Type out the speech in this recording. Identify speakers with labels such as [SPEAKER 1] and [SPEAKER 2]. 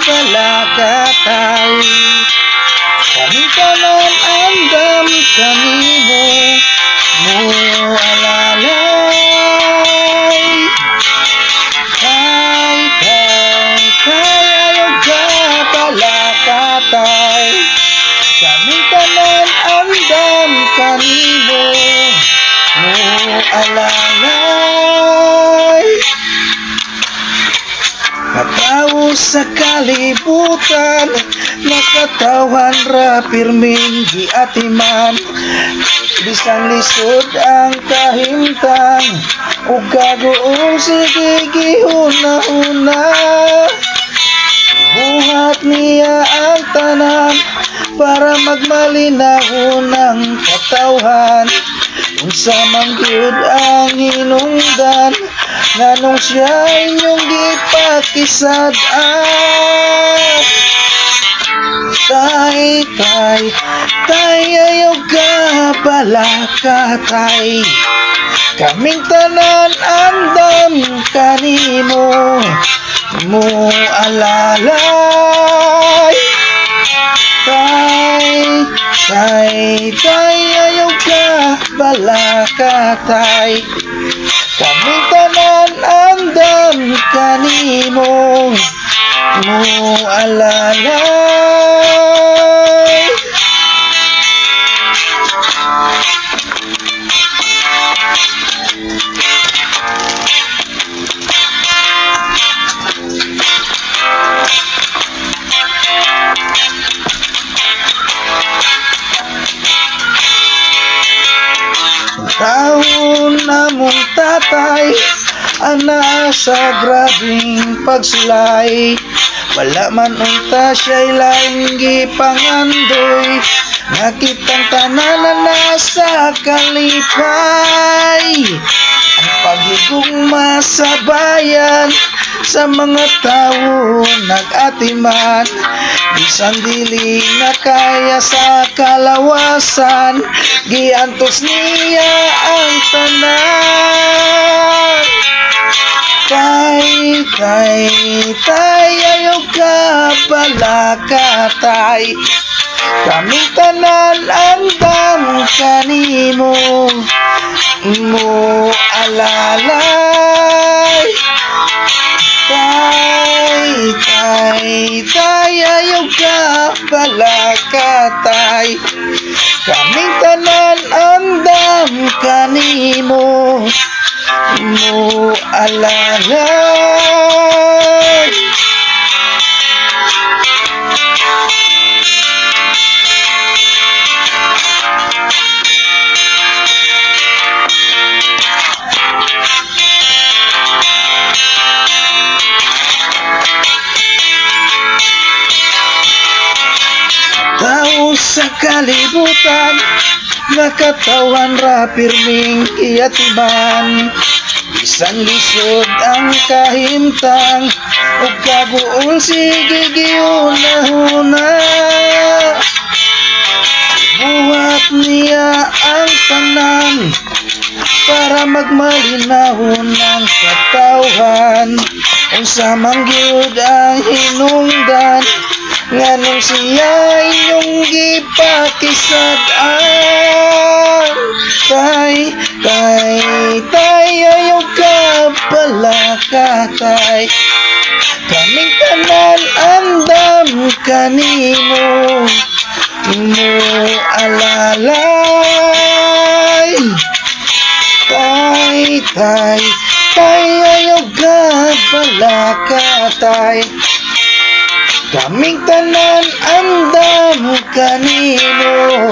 [SPEAKER 1] balakatay. Kami tanan andam kanimo mo alalay. Kay ayaw ka balakatay. Kami tanan andam kanimo mo alalay. Katao sa kalibutan, nakatawan ra pirming giatiman. Bisan lisod ang kahimtang, ug kagoong sige gihuna-huna. Buhat niya ang tanan para magmalinahon ang katawhan. Unsa man gyud ang hinungdan, nganong siya inyong gipakisad-an. Tay, ayaw ka balakatay. Kaming tanan andam kanimo mo alalay. Tay, ayaw ka balakatay. Kaming tanan andam kanimo mo alalay. Taon na mong tatay, ana sa grabing pagsulay. Wala man unta siya'y laing gipangandoy, nakitang tanan na nasa kalipay. Ang paghigugma sa bayan, sa mga tao nag-atiman. Bisan dili na kaya sa kalawasan, giantos niya ang tanan. Tay, ayaw ka balakatay. Kaming tanan andam kanimo mo alalay. Tay, ayaw ka balakatay. Kaming tanan andam kanimo mo alalay. Tao sa kalibutan, nakatawan ra pirming kiatiman. Bisan lisod ang kahimtang, ug kagoong sige gihuna-huna. Buhat niya ang tanan para magmalinahon ang katawhan. Unsa man gyud ang hinungdan, nganong siya inyong gipakisad-an. Tay, ayaw ka balakatay. Kaming tanan andam kanimo mo alalay. Tay, ayaw ka balakatay. Kaming tanan andam kanimo